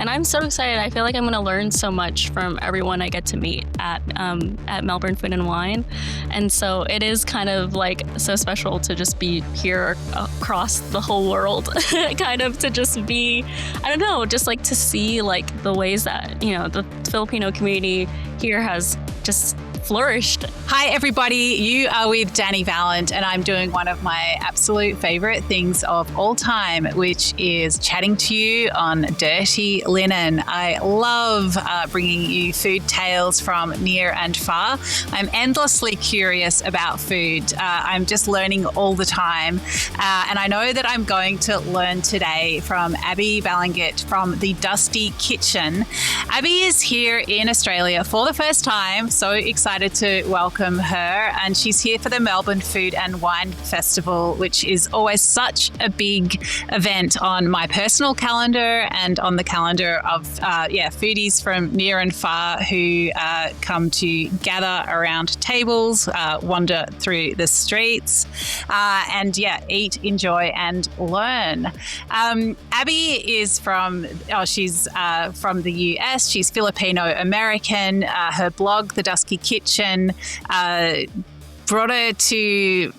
And I'm so excited. I feel like I'm going to learn so much from everyone I get to meet at Melbourne Food and Wine. And so it is kind of like so special to just be here across the whole world, kind of to just be, I don't know, just like to see like the ways that, the Filipino community here has just flourished. Hi everybody, you are with Dani Valent and I'm doing one of my absolute favourite things of all time, which is chatting to you on Dirty Linen. I love bringing you food tales from near and far. I'm endlessly curious about food. I'm just learning all the time. And I know that I'm going to learn today from Abi Balingit from the Dusky Kitchen. Abi is here in Australia for the first time, so excited to welcome her, and she's here for the Melbourne Food and Wine Festival, which is always such a big event on my personal calendar and on the calendar of foodies from near and far who come to gather around tables, wander through the streets, and eat, enjoy, and learn. Abby is she's from the US. She's Filipino American. Her blog, The Dusky Kitchen, brought her to,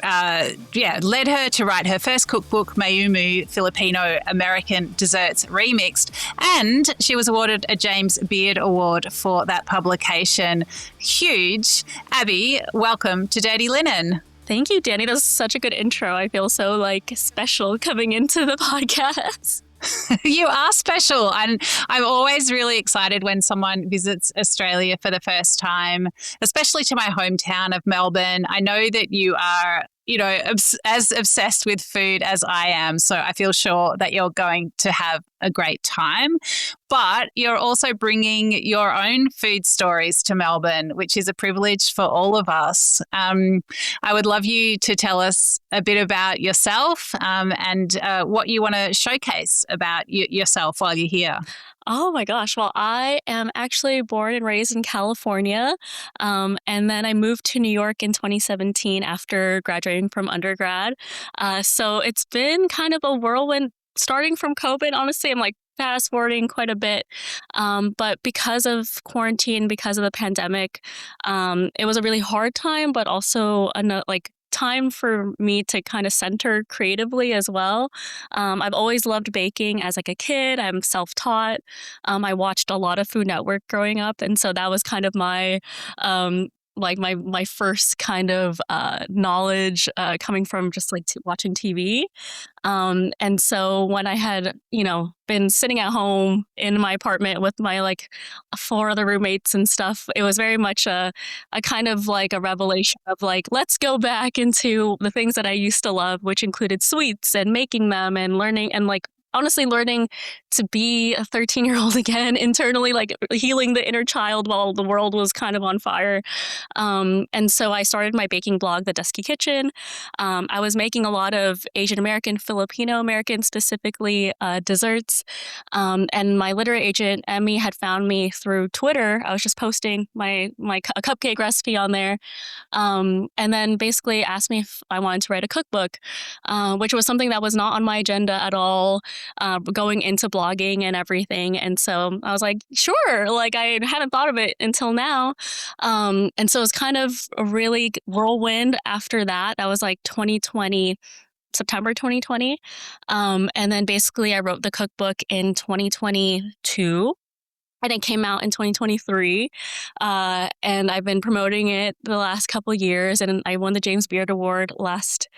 led her to write her first cookbook, Mayumu, Filipino American Desserts Remixed, and she was awarded a James Beard Award for that publication. Huge. Abby, welcome to Dirty Linen. Thank you, Dani. That was such a good intro. I feel so special coming into the podcast. You are special. And I'm always really excited when someone visits Australia for the first time, especially to my hometown of Melbourne. I know that you are, as obsessed with food as I am. So I feel sure that you're going to have a great time. But you're also bringing your own food stories to Melbourne, which is a privilege for all of us. I would love you to tell us a bit about yourself and what you want to showcase about yourself while you're here. Oh my gosh. Well, I am actually born and raised in California. And then I moved to New York in 2017 after graduating from undergrad. So it's been kind of a whirlwind starting from COVID. Honestly, I'm fast forwarding quite a bit. But because of quarantine, because of the pandemic, it was a really hard time, but also time for me to kind of center creatively as well. I've always loved baking as a kid. I'm self-taught. I watched a lot of Food Network growing up. And so that was kind of my my first kind of knowledge coming from just watching TV. And so when I had, been sitting at home in my apartment with my 4 other roommates and stuff, it was very much a kind of a revelation of let's go back into the things that I used to love, which included sweets and making them and learning and honestly learning to be a 13-year-old again internally, healing the inner child while the world was kind of on fire. And so I started my baking blog, The Dusky Kitchen. I was making a lot of Asian American, Filipino American specifically desserts. And my literary agent, Emmy, had found me through Twitter. I was just posting a cupcake recipe on there. And then basically asked me if I wanted to write a cookbook, which was something that was not on my agenda at all. Going into blogging and everything. And so I was like, sure, I hadn't thought of it until now. And so it was kind of a really whirlwind after that. That was 2020, September 2020. And then basically I wrote the cookbook in 2022. And it came out in 2023, and I've been promoting it the last couple of years, and I won the James Beard Award last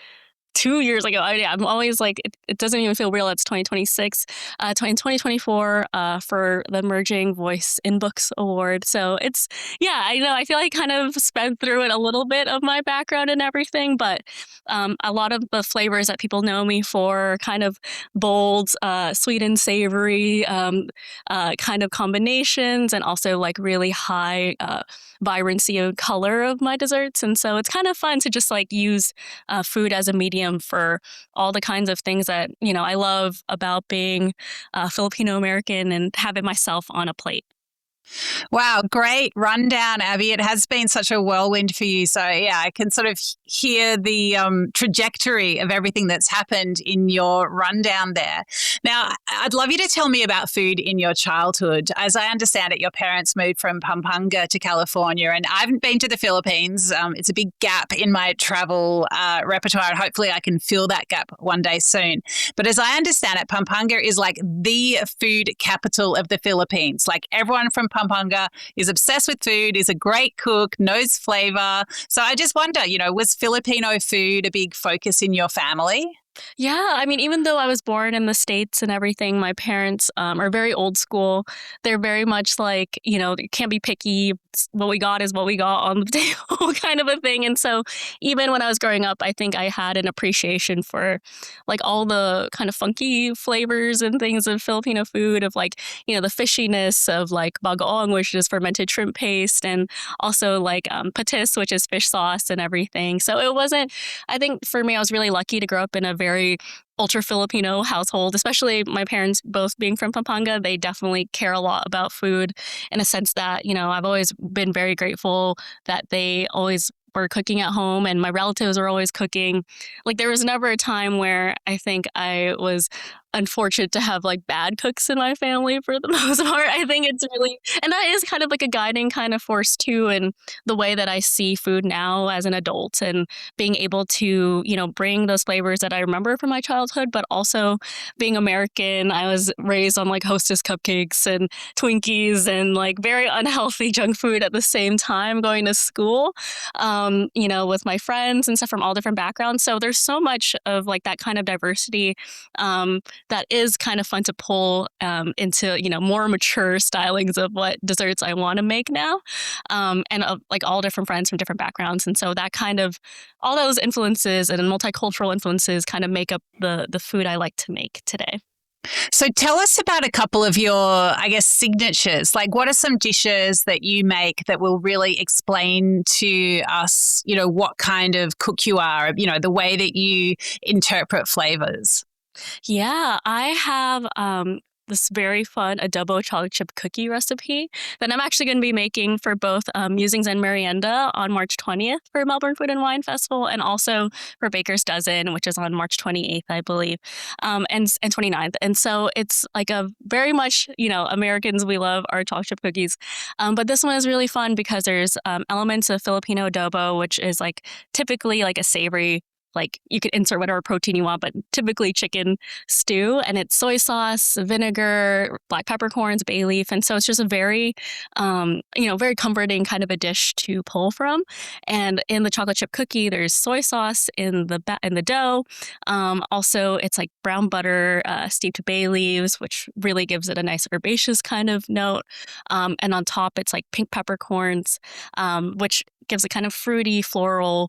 2 years ago. I'm always it doesn't even feel real. It's 2026, 2024 for the Emerging Voice in Books Award. So it's, I know, I feel kind of sped through it a little bit of my background and everything, but a lot of the flavors that people know me for, kind of bold, sweet and savory kind of combinations, and also really high vibrancy and color of my desserts. And so it's kind of fun to just use food as a medium for all the kinds of things that, I love about being Filipino American and having myself on a plate. Wow, great rundown, Abby. It has been such a whirlwind for you. So, yeah, I can sort of hear the trajectory of everything that's happened in your rundown there. Now, I'd love you to tell me about food in your childhood. As I understand it, your parents moved from Pampanga to California, and I haven't been to the Philippines. It's a big gap in my travel repertoire, and hopefully I can fill that gap one day soon. But as I understand it, Pampanga is like the food capital of the Philippines. Like everyone from Pampanga is obsessed with food, is a great cook, knows flavor. So I just wonder, was Filipino food a big focus in your family? Yeah, I mean, even though I was born in the States and everything, my parents are very old school. They're very much like, you can't be picky. What we got is what we got on the table, kind of a thing. And so, even when I was growing up, I think I had an appreciation for like all the kind of funky flavors and things of Filipino food, of like, the fishiness of like bagoong, which is fermented shrimp paste, and also like patis, which is fish sauce and everything. So, it wasn't, I think for me, I was really lucky to grow up in a very ultra Filipino household, especially my parents both being from Pampanga. They definitely care a lot about food in a sense that, I've always been very grateful that they always were cooking at home and my relatives were always cooking. Like there was never a time where I think I was unfortunate to have like bad cooks in my family for the most part. I think it's really, and that is kind of like a guiding kind of force too, in the way that I see food now as an adult and being able to, bring those flavors that I remember from my childhood, but also being American. I was raised on like Hostess cupcakes and Twinkies and like very unhealthy junk food at the same time going to school, with my friends and stuff from all different backgrounds. So there's so much of like that kind of diversity that is kind of fun to pull into, more mature stylings of what desserts I want to make now, and like all different friends from different backgrounds. And so that kind of, all those influences and multicultural influences kind of make up the food I like to make today. So tell us about a couple of your, I guess, signatures. Like, what are some dishes that you make that will really explain to us, what kind of cook you are, the way that you interpret flavors? Yeah, I have this very fun adobo chocolate chip cookie recipe that I'm actually going to be making for both Musings and Merienda on March 20th for Melbourne Food and Wine Festival, and also for Baker's Dozen, which is on March 28th, I believe, and 29th. And so it's like a very much, Americans, we love our chocolate chip cookies. But this one is really fun because there's elements of Filipino adobo, which is like typically like a savory, like you could insert whatever protein you want, but typically chicken stew. And it's soy sauce, vinegar, black peppercorns, bay leaf. And so it's just a very, very comforting kind of a dish to pull from. And in the chocolate chip cookie, there's soy sauce in the dough. Also, it's like brown butter steeped bay leaves, which really gives it a nice herbaceous kind of note. And on top, it's like pink peppercorns, which gives a kind of fruity, floral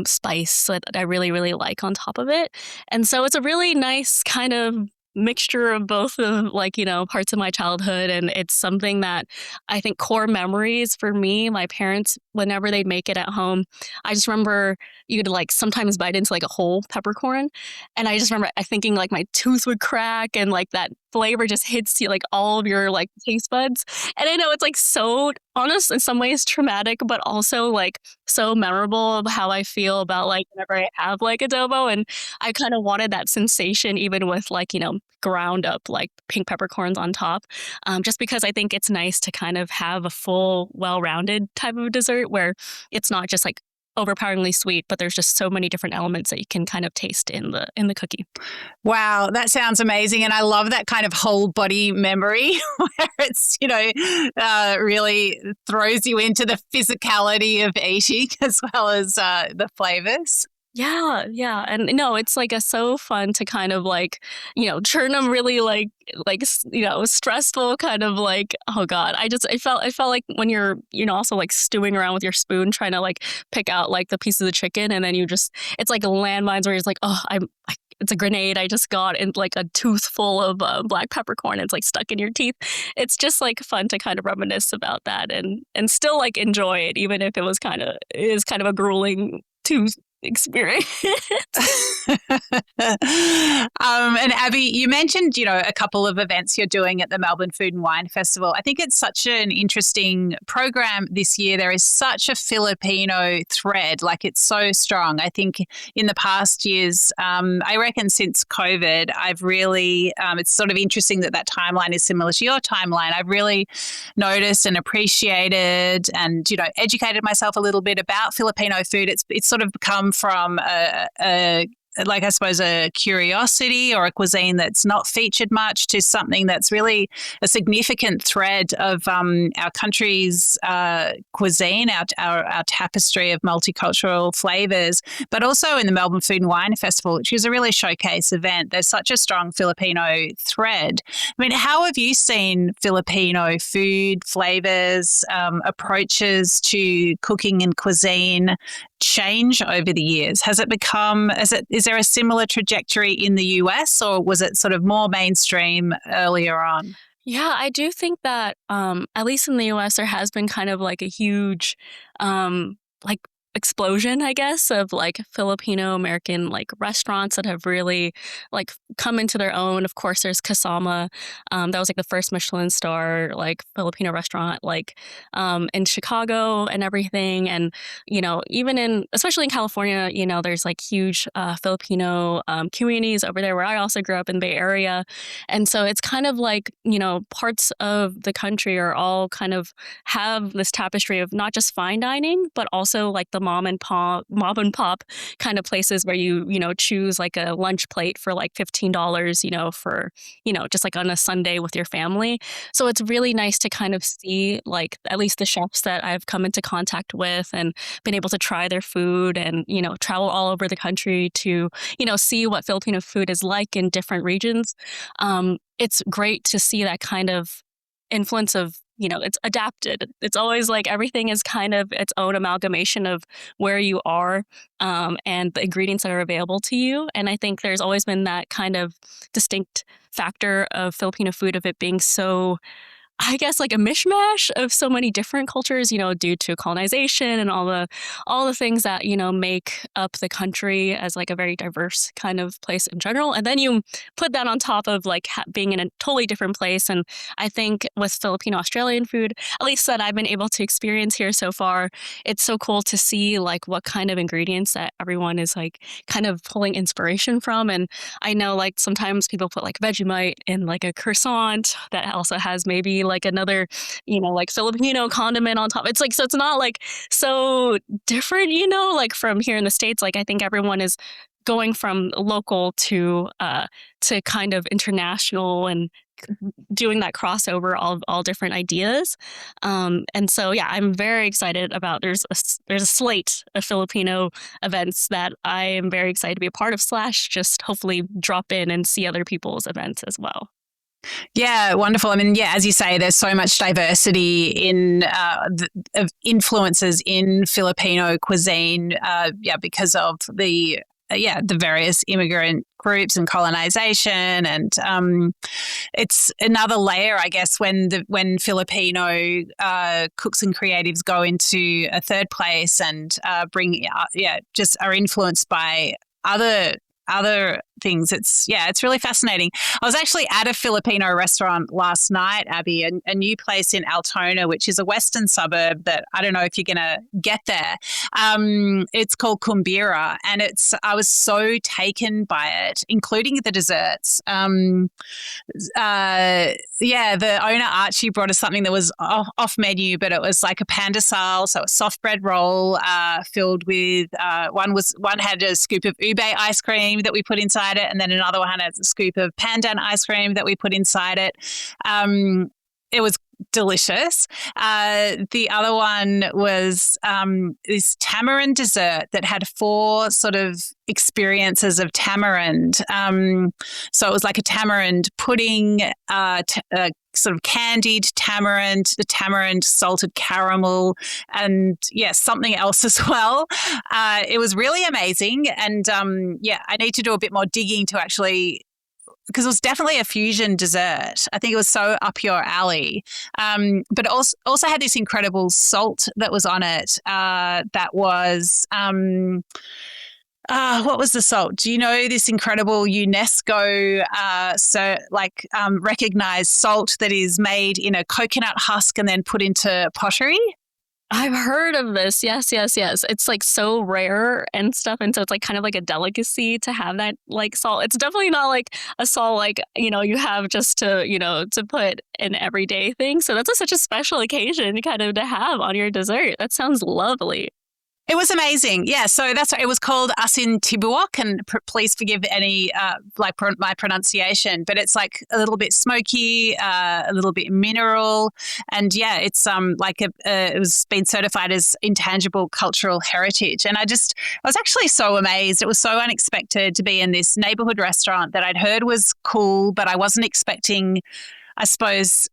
spice that I really, really like on top of it. And so it's a really nice kind of mixture of both of like, parts of my childhood. And it's something that I think core memories for me, my parents, whenever they'd make it at home, I just remember you could like sometimes bite into like a whole peppercorn. And I just remember I thinking like my tooth would crack and like that flavor just hits you like all of your like taste buds. And I know it's like so honest in some ways traumatic, but also like so memorable of how I feel about like whenever I have like adobo. And I kind of wanted that sensation even with like, ground up like pink peppercorns on top. Just because I think it's nice to kind of have a full, well-rounded type of dessert where it's not just like overpoweringly sweet, but there's just so many different elements that you can kind of taste in the cookie. Wow, that sounds amazing. And I love that kind of whole body memory where it's, really throws you into the physicality of eating as well as the flavors. Yeah, yeah. And no, it's like a so fun to kind of like, churn them really stressful kind of like, oh God. I felt like when you're, also like stewing around with your spoon trying to like pick out like the pieces of chicken and then it's like landmines where you're just like, oh, it's a grenade I just got and like a tooth full of black peppercorn. It's like stuck in your teeth. It's just like fun to kind of reminisce about that and still like enjoy it, even if it is kind of a grueling experience. And Abby, you mentioned, a couple of events you're doing at the Melbourne Food and Wine Festival. I think it's such an interesting program this year. There is such a Filipino thread, like it's so strong. I think in the past years, I reckon since COVID, I've really, it's sort of interesting that timeline is similar to your timeline. I've really noticed and appreciated and, educated myself a little bit about Filipino food. It's sort of come from like I suppose a curiosity or a cuisine that's not featured much to something that's really a significant thread of our country's cuisine, our tapestry of multicultural flavours, but also in the Melbourne Food and Wine Festival, which is a really showcase event. There's such a strong Filipino thread. I mean, how have you seen Filipino food, flavours, approaches to cooking and cuisine change over the years? Is there a similar trajectory in the US, or was it sort of more mainstream earlier on? Yeah, I do think that at least in the US there has been kind of like a huge like explosion, I guess, of like Filipino American like restaurants that have really like come into their own. Of course, there's Kasama. That was like the first Michelin star like Filipino restaurant like in Chicago and everything. And even in especially in California, there's like huge Filipino communities over there where I also grew up in the Bay Area. And so it's kind of like, parts of the country are all kind of have this tapestry of not just fine dining, but also like the mom and pop kind of places where you choose like a lunch plate for like $15, for, just like on a Sunday with your family. So it's really nice to kind of see like at least the chefs that I've come into contact with and been able to try their food and, travel all over the country to, see what Filipino food is like in different regions. It's great to see that kind of influence of it's adapted. It's always like everything is kind of its own amalgamation of where you are and the ingredients that are available to you. And I think there's always been that kind of distinct factor of Filipino food of it being so, I guess, like a mishmash of so many different cultures, due to colonization and all the things that, make up the country as like a very diverse kind of place in general. And then you put that on top of like being in a totally different place. And I think with Filipino Australian food, at least that I've been able to experience here so far, it's so cool to see like what kind of ingredients that everyone is like kind of pulling inspiration from. And I know like sometimes people put like Vegemite in like a croissant that also has maybe like another, like Filipino condiment on top. It's like, so it's not like so different, like from here in the States. Like I think everyone is going from local to kind of international and doing that crossover, all different ideas. And so, yeah, I'm very excited about, there's a slate of Filipino events that I am very excited to be a part of, slash just hopefully drop in and see other people's events as well. Yeah, wonderful. I mean, yeah, as you say, there's so much diversity of influences in Filipino cuisine, because of the various immigrant groups and colonization, and it's another layer, I guess, when Filipino cooks and creatives go into a third place and just are influenced by other things. It's really fascinating. I was actually at a Filipino restaurant last night, Abby, a new place in Altona, which is a western suburb that I don't know if you're going to get there. It's called Kumbira, and I was so taken by it, including the desserts. The owner Archie brought us something that was off menu, but it was like a pandesal, so a soft bread roll filled with one had a scoop of ube ice cream that we put inside it, and then another one had a scoop of pandan ice cream that we put inside it. It was delicious. The other one was this tamarind dessert that had 4 sort of experiences of tamarind. So it was like a tamarind pudding, sort of candied tamarind, the tamarind salted caramel, and something else as well. It was really amazing. And I need to do a bit more digging to actually, because it was definitely a fusion dessert. I think it was so up your alley. But it also had this incredible salt that was on it that was What was the salt? Do you know this incredible UNESCO recognized salt that is made in a coconut husk and then put into pottery? I've heard of this. Yes, yes, yes. It's like so rare and stuff. And so it's like kind of like a delicacy to have that like salt. It's definitely not like a salt like, you have just to, to put an everyday thing. So that's such a special occasion kind of to have on your dessert. That sounds lovely. It was amazing. Yeah. So that's it was called Asin Tibuok, and please forgive any my pronunciation, but it's like a little bit smoky, a little bit mineral, and yeah, it's it was been certified as intangible cultural heritage. And I was actually so amazed. It was so unexpected to be in this neighborhood restaurant that I'd heard was cool, but I wasn't expecting, I suppose,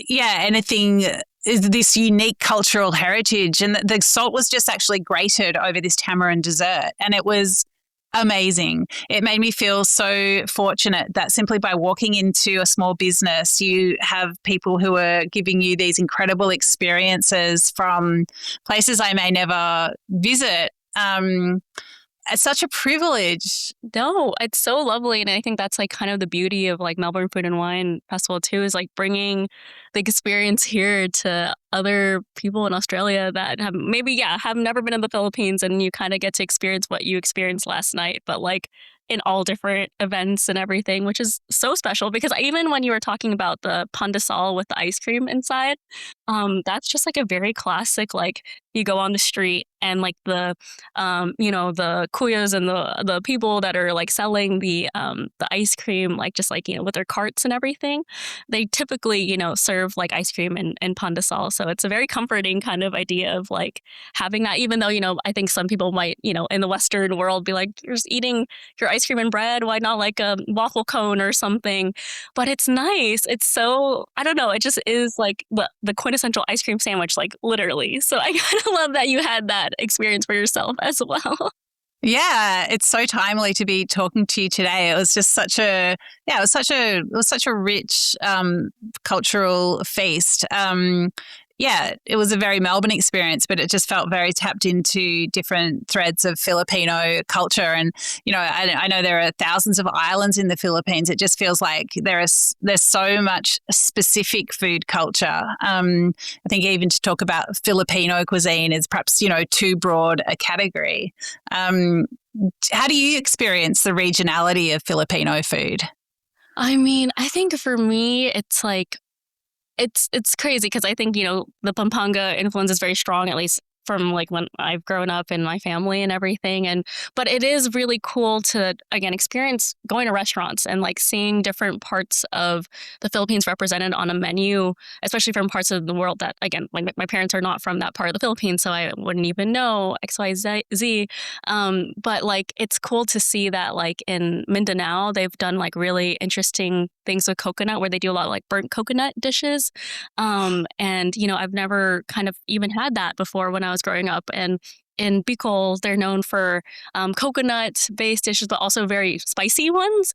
yeah, anything is this unique cultural heritage. And the salt was just actually grated over this tamarind dessert. And it was amazing. It made me feel so fortunate that simply by walking into a small business, you have people who are giving you these incredible experiences from places I may never visit. It's such a privilege. No, it's so lovely. And I think that's like kind of the beauty of like Melbourne Food and Wine Festival too, is like bringing the experience here to other people in Australia that have maybe, yeah, have never been in the Philippines, and you kind of get to experience what you experienced last night, but like in all different events and everything, which is so special because even when you were talking about the pandesal with the ice cream inside, that's just like a very classic, like you go on the street and like the kuyas and the people that are like selling the ice cream, like just like, with their carts and everything, they typically, serve like ice cream and pandesal. So it's a very comforting kind of idea of like having that, even though, I think some people might, in the Western world be like, you're just eating your ice cream and bread. Why not like a waffle cone or something? But it's nice. It's so, I don't know. It just is like the quintessential ice cream sandwich, like literally. So I kind of love that you had that experience for yourself as well. Yeah, it's so timely to be talking to you today. It was just it was such a rich cultural feast. Yeah, it was a very Melbourne experience, but it just felt very tapped into different threads of Filipino culture. And I know there are thousands of islands in the Philippines. It just feels like there's so much specific food culture. I think even to talk about Filipino cuisine is perhaps too broad a category. How do you experience the regionality of Filipino food? I mean, I think for me, it's like it's crazy because I think, the Pampanga influence is very strong, at least from like when I've grown up in my family and everything. But it is really cool to, again, experience going to restaurants and like seeing different parts of the Philippines represented on a menu, especially from parts of the world that, again, like my parents are not from that part of the Philippines, so I wouldn't even know XYZ. But like, it's cool to see that like in Mindanao, they've done like really interesting things with coconut where they do a lot of like burnt coconut dishes. And, I've never kind of even had that before when I was growing up. And in Bicol, they're known for coconut-based dishes, but also very spicy ones,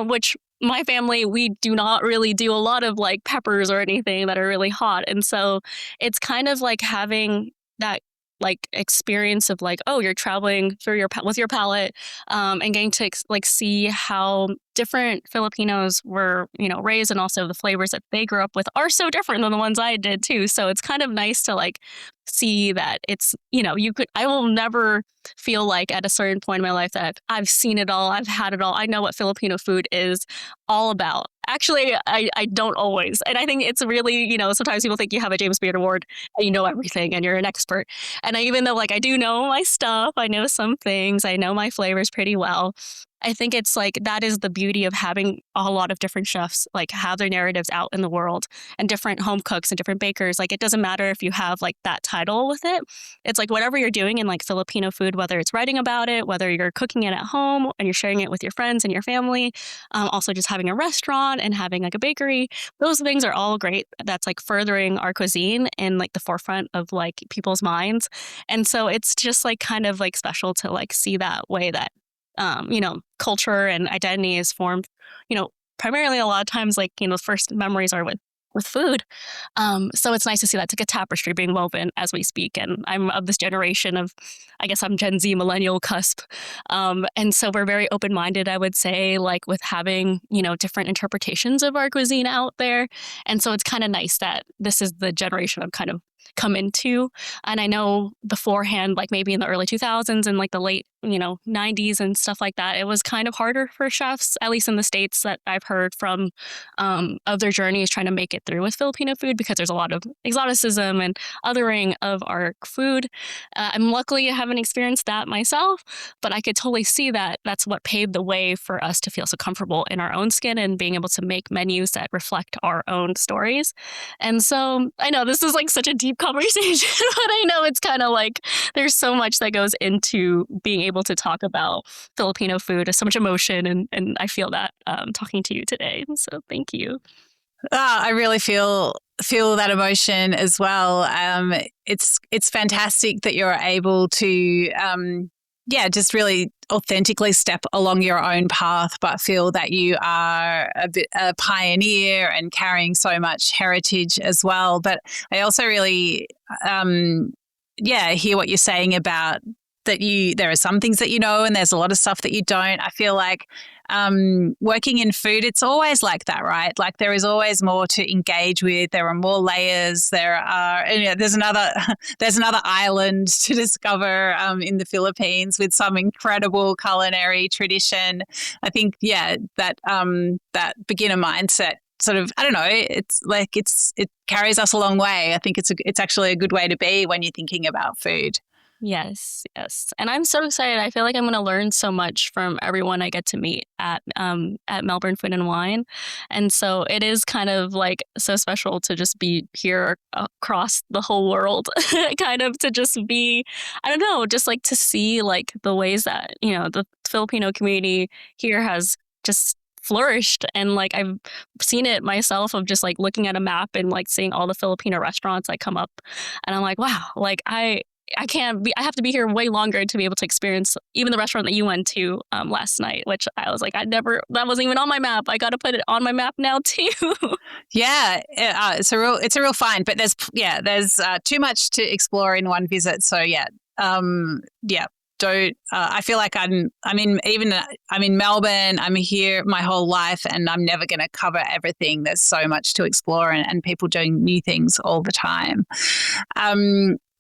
which my family, we do not really do a lot of like peppers or anything that are really hot. And so it's kind of like having that like experience of like, oh, you're traveling through with your palate, and getting to like see how different Filipinos were, raised, and also the flavors that they grew up with are so different than the ones I did too. So it's kind of nice to like see that it's, I will never feel like at a certain point in my life that I've seen it all, I've had it all. I know what Filipino food is all about. Actually, I don't always. And I think it's really, sometimes people think you have a James Beard Award and you know everything and you're an expert. And even though like I do know my stuff, I know some things, I know my flavors pretty well. I think it's like that is the beauty of having a lot of different chefs like have their narratives out in the world, and different home cooks and different bakers. Like it doesn't matter if you have like that title with it. It's like whatever you're doing in like Filipino food, whether it's writing about it, whether you're cooking it at home and you're sharing it with your friends and your family, also just having a restaurant and having like a bakery. Those things are all great. That's like furthering our cuisine in like the forefront of like people's minds. And so it's just like kind of like special to like see that way that culture and identity is formed, primarily a lot of times, like, first memories are with with food. So it's nice to see that. It's like a tapestry being woven as we speak. And I'm of this generation of, I guess I'm Gen Z millennial cusp. And so we're very open minded, I would say, like with having, different interpretations of our cuisine out there. And so it's kind of nice that this is the generation I've kind of come into. And I know beforehand, like maybe in the early 2000s and like the late, 90s and stuff like that, it was kind of harder for chefs, at least in the States that I've heard from, of their journeys trying to make it through with Filipino food because there's a lot of exoticism and othering of our food. I'm luckily I haven't experienced that myself, but I could totally see that that's what paved the way for us to feel so comfortable in our own skin and being able to make menus that reflect our own stories. And so I know this is like such a deep conversation, but I know it's kind of like there's so much that goes into being able to talk about Filipino food. There's so much emotion, and I feel that talking to you today. So thank you. I really feel that emotion as well. It's fantastic that you're able to just really authentically step along your own path, but feel that you are a pioneer and carrying so much heritage as well. But I also really, hear what you're saying about that there are some things that you know and there's a lot of stuff that you don't. I feel like working in food, it's always like that, right? Like there is always more to engage with. There are more layers. There's another island to discover in the Philippines with some incredible culinary tradition. I think, that beginner mindset sort of, I don't know, it's like it carries us a long way. I think it's actually a good way to be when you're thinking about food. Yes, yes. And I'm so excited. I feel like I'm going to learn so much from everyone I get to meet at Melbourne Food and Wine. And so it is kind of like so special to just be here across the whole world, kind of to just be, I don't know, just like to see like the ways that, the Filipino community here has just flourished. And like I've seen it myself of just like looking at a map and like seeing all the Filipino restaurants that come up. And I'm like, wow, like I have to be here way longer to be able to experience even the restaurant that you went to last night, which I was like, that wasn't even on my map. I got to put it on my map now too. Yeah, it's a real find, but there's too much to explore in one visit. So don't. I feel like I'm in Melbourne. I'm here my whole life, and I'm never going to cover everything. There's so much to explore, and people doing new things all the time.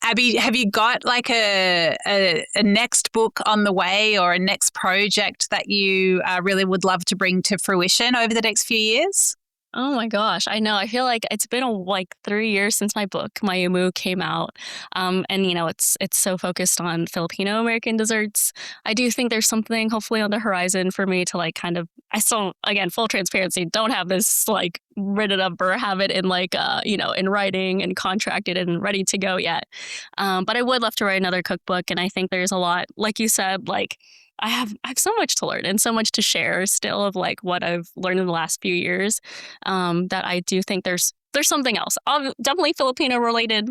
Abi, have you got like a next book on the way or a next project that you really would love to bring to fruition over the next few years? Oh my gosh, I know. I feel like it's been like 3 years since my book Mayumu came out, and it's so focused on Filipino American desserts. I do think there's something hopefully on the horizon for me to like kind of. I still, again, full transparency, don't have this like written up or have it in like in writing and contracted and ready to go yet. But I would love to write another cookbook, and I think there's a lot, like you said, like. I have so much to learn and so much to share still of like what I've learned in the last few years, that I do think there's something else. Definitely Filipino related.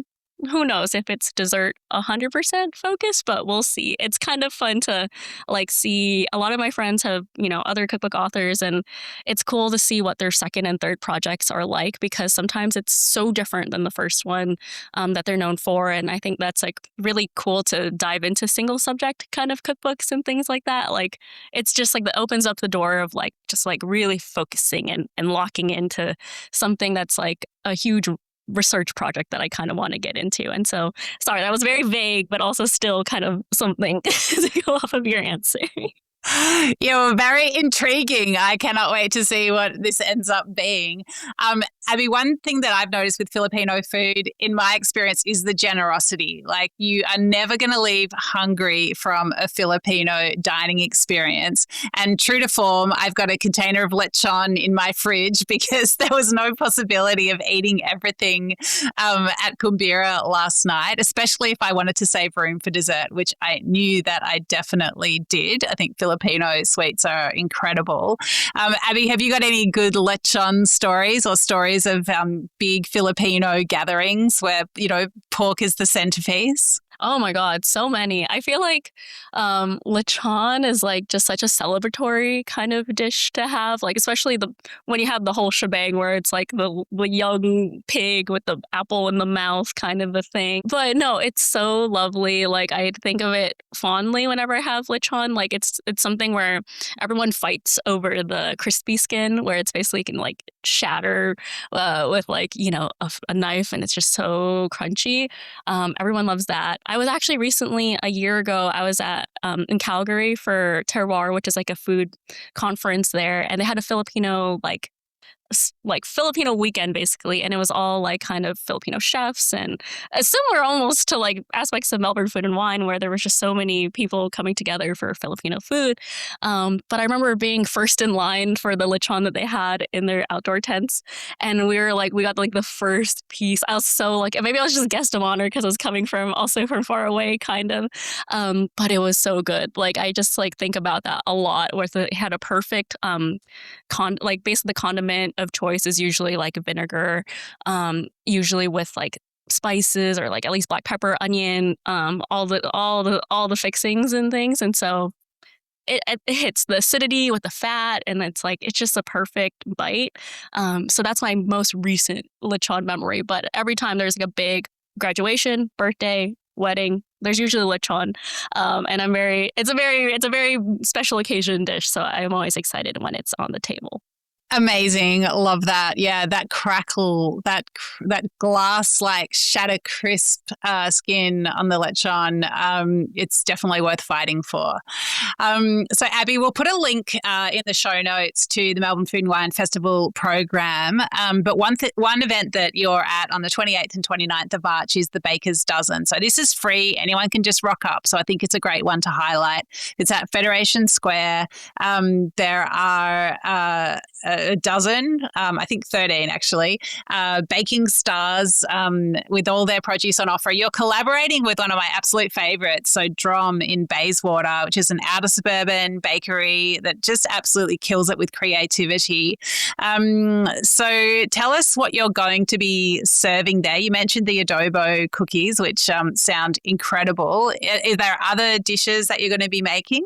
Who knows if it's dessert 100% focused, but we'll see. It's kind of fun to like see a lot of my friends have, other cookbook authors, and it's cool to see what their second and third projects are like because sometimes it's so different than the first one that they're known for. And I think that's like really cool to dive into single subject kind of cookbooks and things like that. Like it's just like that opens up the door of like just like really focusing and locking into something that's like a huge research project that I kind of want to get into. And so, sorry, that was very vague, but also still kind of something to go off of your answer. You're very intriguing. I cannot wait to see what this ends up being. Abby, one thing that I've noticed with Filipino food, in my experience, is the generosity. Like you are never going to leave hungry from a Filipino dining experience. And true to form, I've got a container of lechon in my fridge because there was no possibility of eating everything at Kumbira last night, especially if I wanted to save room for dessert, which I knew that I definitely did. I think Filipino sweets are incredible. Abby, have you got any good lechon stories or stories of big Filipino gatherings where, pork is the centerpiece? Oh my God, so many. I feel like lechon is like just such a celebratory kind of dish to have, like especially the when you have the whole shebang where it's like the young pig with the apple in the mouth kind of a thing. But no, it's so lovely. Like I think of it fondly whenever I have lechon. Like it's something where everyone fights over the crispy skin, where it's basically can like shatter with like a knife, and it's just so crunchy. Everyone loves that. I was actually recently, a year ago, I was at in Calgary for Terroir, which is like a food conference there, and they had a Filipino like Filipino weekend basically, and it was all like kind of Filipino chefs and similar almost to like aspects of Melbourne Food and Wine, where there was just so many people coming together for Filipino food. But I remember being first in line for the lechon that they had in their outdoor tents, and we got like the first piece. I was so like, maybe I was just guest of honor because I was coming from also from far away, kind of. But it was so good. Like I just like think about that a lot. Where it had a perfect like basically the condiment of choice is usually like vinegar, usually with like spices or like at least black pepper, onion, all the fixings and things. And so it hits the acidity with the fat, and it's just a perfect bite. So that's my most recent lechon memory. But every time there's like a big graduation, birthday, wedding, there's usually lechon, and it's a very special occasion dish. So I'm always excited when it's on the table. Amazing. Love that. Yeah, that crackle, that glass like shatter crisp skin on the lechon. It's definitely worth fighting for. So Abby, we'll put a link in the show notes to the Melbourne Food and Wine Festival program. But one event that you're at on the 28th and 29th of March is the Baker's Dozen. So this is free. Anyone can just rock up. So I think it's a great one to highlight. It's at Federation Square. There are a dozen, I think 13 actually, baking stars with all their produce on offer. You're collaborating with one of my absolute favourites, so Drom in Bayswater, which is an outer suburban bakery that just absolutely kills it with creativity. So tell us what you're going to be serving there. You mentioned the adobo cookies, which sound incredible. Are there other dishes that you're going to be making?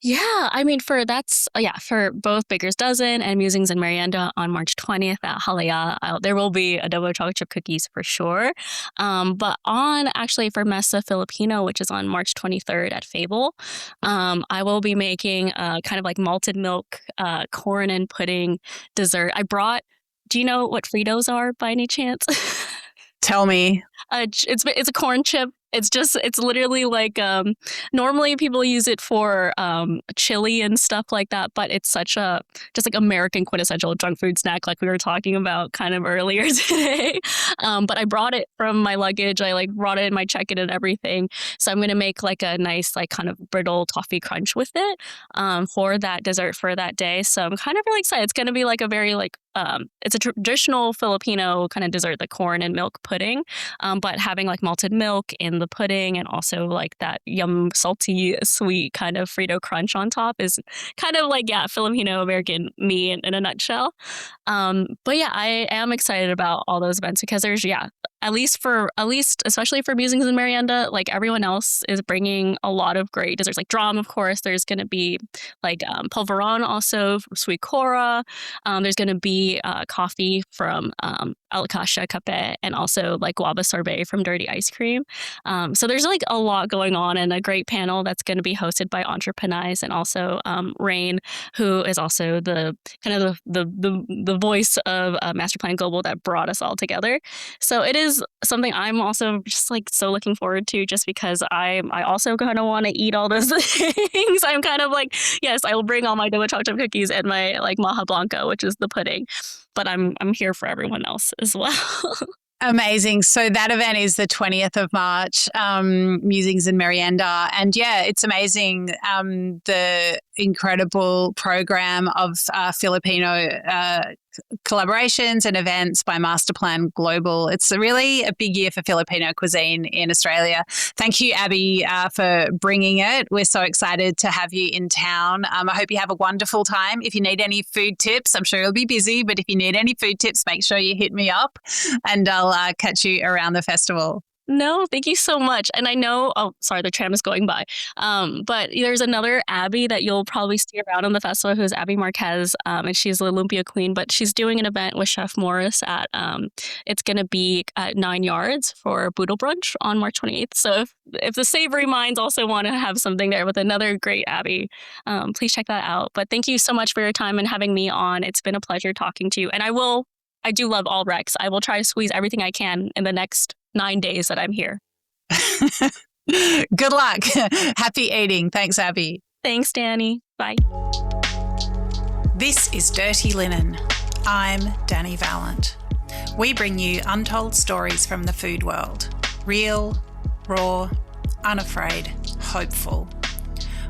Yeah, I mean, for both Baker's Dozen and Musings and Merienda on March 20th at Halaya, there will be adobo chocolate chip cookies for sure. But on actually for Mesa Filipino, which is on March 23rd at Fable, I will be making kind of like malted milk corn and pudding dessert. Do you know what Fritos are by any chance? Tell me. It's a corn chip. It's literally like normally people use it for chili and stuff like that, but it's such a just like American quintessential junk food snack, like we were talking about kind of earlier today. But I brought it from my luggage. I like brought it in my check-in and everything. So I'm gonna make like a nice like kind of brittle toffee crunch with it for that dessert for that day. So I'm kind of really excited. It's gonna be like a very like it's a traditional Filipino kind of dessert, the corn and milk pudding, but having like malted milk in the pudding and also like that yum salty sweet kind of Frito crunch on top is kind of like Filipino American me in a nutshell. But yeah, I am excited about all those events because there's at least especially for Musings and Merienda, like everyone else is bringing a lot of great desserts like Drum, of course. There's going to be like Polvoron also from Sweet Cora. There's going to be coffee from Alakasha Cafe and also like guava sorbet from Dirty Ice Cream. So there's like a lot going on and a great panel that's going to be hosted by Entrepreneurs and also Rain, who is also the kind of the voice of Master Plan Global that brought us all together. So it is something I'm also just like so looking forward to, just because I also kind of want to eat all those things. I'm kind of like, yes, I will bring all my double chocolate chip cookies and my like maja blanca, which is the pudding, but I'm here for everyone else as well. Amazing. So that event is the 20th of March, Musings and Merienda. And yeah, it's amazing, the incredible program of Filipino collaborations and events by Masterplan Global. It's really a big year for Filipino cuisine in Australia. Thank you, Abby, for bringing it. We're so excited to have you in town. I hope you have a wonderful time. If you need any food tips, I'm sure you'll be busy, but if you need any food tips, make sure you hit me up and I'll catch you around the festival. No, thank you so much. And I know, oh, sorry, the tram is going by. But there's another Abby that you'll probably see around on the festival who's Abby Marquez, and she's the Olympia Queen, but she's doing an event with Chef Morris at, it's going to be at 9 Yards for Boodle Brunch on March 28th. So if the savory minds also want to have something there with another great Abby, please check that out. But thank you so much for your time and having me on. It's been a pleasure talking to you. And I do love all Rex. I will try to squeeze everything I can in the next 9 days that I'm here. Good luck. Happy eating. Thanks, Abby. Thanks, Dani. Bye. This is Dirty Linen. I'm Dani Valent. We bring you untold stories from the food world. Real, raw, unafraid, hopeful.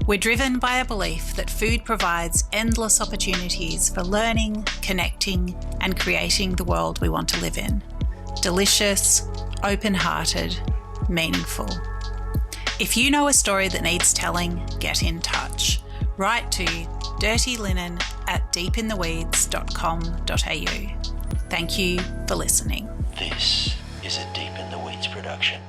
We're driven by a belief that food provides endless opportunities for learning, connecting, and creating the world we want to live in. Delicious, open-hearted, meaningful. If you know a story that needs telling, get in touch. Write to dirtylinen@deepintheweeds.com.au. Thank you for listening. This is a Deep in the Weeds production.